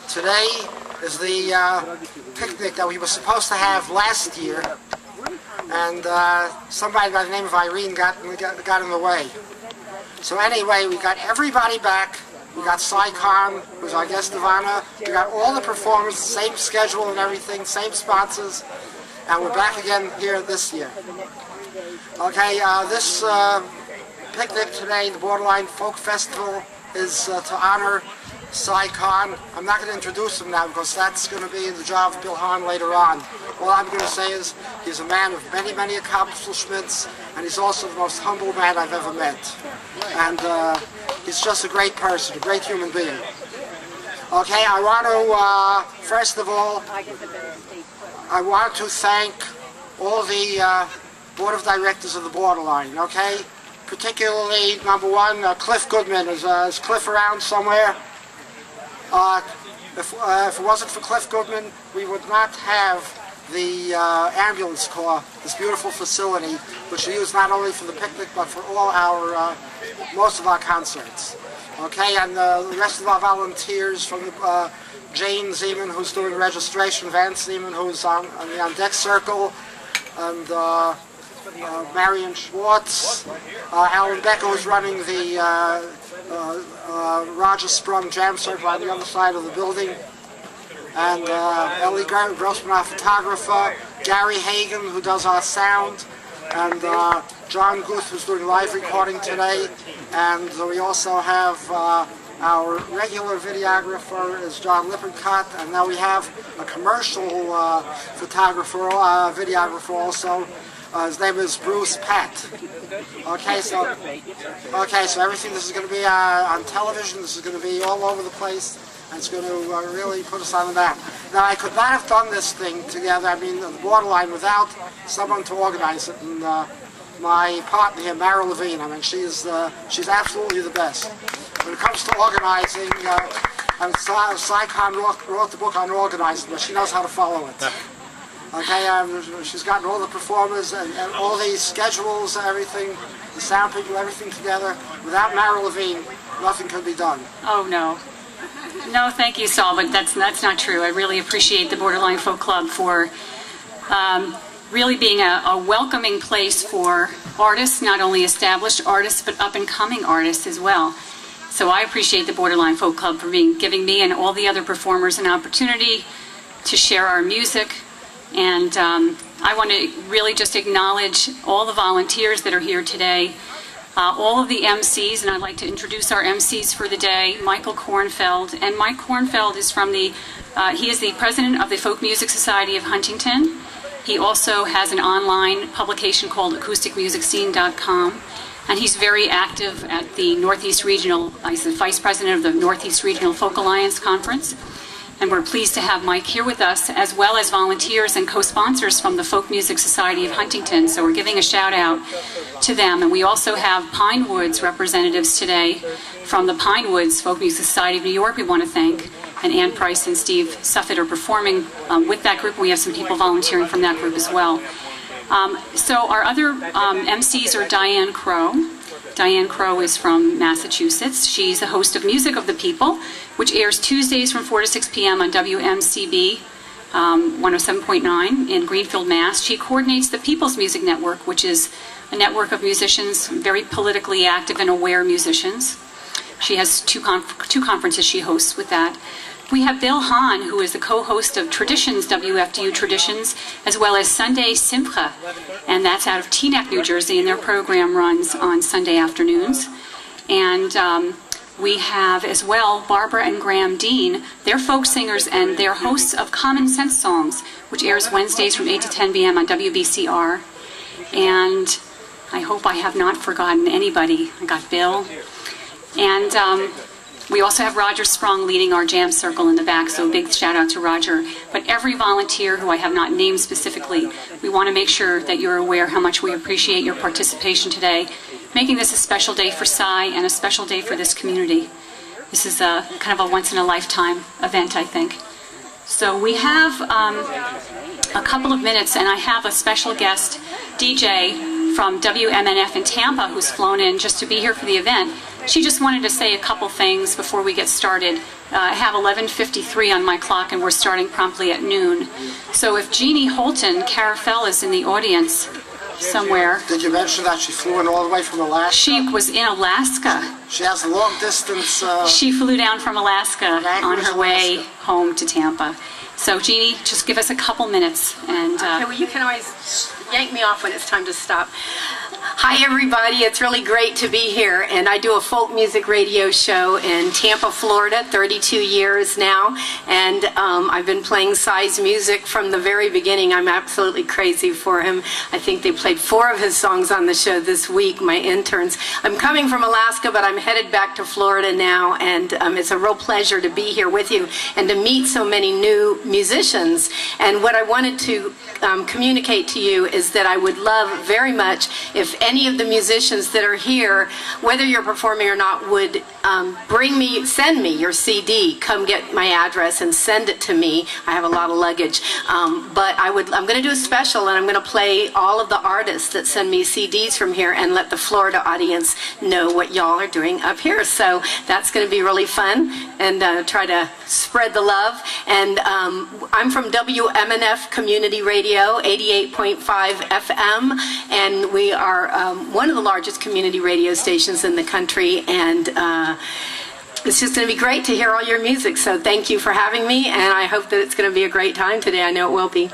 Today is the picnic that we were supposed to have last year, and somebody by the name of Irene got in the way. So anyway, we got everybody back. We got Cy Khan, who's our guest of honor. We got all the performers, same schedule and everything, same sponsors, and we're back again here this year. Okay, this picnic today, the Borderline Folk Festival, is to honor Cy Khan. I'm not going to introduce him now because that's going to be in the job of Bill Hahn later on. All I'm going to say is he's a man of many, many accomplishments, and he's also the most humble man I've ever met. And he's just a great person, a great human being. Okay, I want to, first of all, I want to thank all the Board of Directors of the Borderline, okay? Particularly, number one, Cliff Goodman. Is Cliff around somewhere? If it wasn't for Cliff Goodman, we would not have the ambulance corps, this beautiful facility, which we use not only for the picnic, but for all our, most of our concerts. Okay, and the rest of our volunteers from the, Jane Zeman, who's doing registration, Vance Zeman, who's on the deck circle, and Marion Schwartz, Alan Becker, who's running the Roger Sprung Jam Circle on the other side of the building, and Ellie Grossman, our photographer, Gary Hagan, who does our sound, and John Guth, who's doing live recording today, and we also have our regular videographer is John Lippincott, and now we have a commercial photographer, videographer also. His name is Bruce Patt. Okay, so everything, this is going to be on television. This is going to be all over the place, and it's going to really put us on the map. Now, I could not have done this thing together, I mean, the Borderline, without someone to organize it. And my partner here, Mara Levine, I mean, she's absolutely the best. When it comes to organizing, Cy Khan wrote the book on organizing, but she knows how to follow it. Okay, she's gotten all the performers and all these schedules and everything, the sound people, everything together. Without Mara Levine, nothing could be done. Oh, no. No, thank you, Saul, but that's not true. I really appreciate the Borderline Folk Club for really being a welcoming place for artists, not only established artists, but up-and-coming artists as well. So I appreciate the Borderline Folk Club for giving me and all the other performers an opportunity to share our music. And I want to really just acknowledge all the volunteers that are here today, all of the MCs, and I'd like to introduce our MCs for the day, Michael Kornfeld. And Mike Kornfeld is from he is the president of the Folk Music Society of Huntington. He also has an online publication called acousticmusicscene.com, and he's very active at the Northeast Regional, he's the vice president of the Northeast Regional Folk Alliance Conference. And we're pleased to have Mike here with us, as well as volunteers and co-sponsors from the Folk Music Society of Huntington. So we're giving a shout out to them. And we also have Pine Woods representatives today from the Pine Woods Folk Music Society of New York we want to thank. And Ann Price and Steve Suffett are performing with that group. We have some people volunteering from that group as well. So our other MCs are Diane Crow. Diane Crow is from Massachusetts. She's the host of Music of the People, which airs Tuesdays from 4 to 6 p.m. on WMCB 107.9 in Greenfield, Mass. She coordinates the People's Music Network, which is a network of musicians, very politically active and aware musicians. She has two conferences she hosts with that. We have Bill Hahn, who is the co-host of Traditions, WFDU Traditions, as well as Sunday Simcha, and that's out of Teaneck, New Jersey, and their program runs on Sunday afternoons. And we have as well Barbara and Graham Dean. They're folk singers and they're hosts of Common Sense Songs, which airs Wednesdays from 8 to 10 p.m. on WBCR. And I hope I have not forgotten anybody. I got Bill. And we also have Roger Sprung leading our jam circle in the back, so a big shout out to Roger. But every volunteer who I have not named specifically, we want to make sure that you're aware how much we appreciate your participation today, making this a special day for Cy and a special day for this community. This is a kind of a once-in-a-lifetime event, I think. So we have a couple of minutes, and I have a special guest, DJ from WMNF in Tampa, who's flown in just to be here for the event. She just wanted to say a couple things before we get started. I have 11:53 on my clock, and we're starting promptly at noon. So if Jeannie Holton Carafell is in the audience somewhere. Did you mention that she flew in all the way from Alaska? She was in Alaska. She has a long distance. She flew down from Alaska on her way Alaska. home to Tampa. So Jeannie, just give us a couple minutes. And Okay, well, you can always yank me off when it's time to stop. Hi, everybody. It's really great to be here. And I do a folk music radio show in Tampa, Florida, 32 years now. And I've been playing Cy's music from the very beginning. I'm absolutely crazy for him. I think they played 4 of his songs on the show this week, my interns. I'm coming from Alaska, but I'm headed back to Florida now. And it's a real pleasure to be here with you and to meet so many new musicians. And what I wanted to communicate to you is that I would love very much if any of the musicians that are here, whether you're performing or not, would send me your CD. Come get my address and send it to me. I have a lot of luggage. But I'm going to do a special, and I'm going to play all of the artists that send me CDs from here and let the Florida audience know what y'all are doing up here. So that's going to be really fun, and try to spread the love. And I'm from WMNF Community Radio, 88.5 FM, and we are one of the largest community radio stations in the country, and it's just going to be great to hear all your music. So thank you for having me, and I hope that it's going to be a great time today. I know it will be.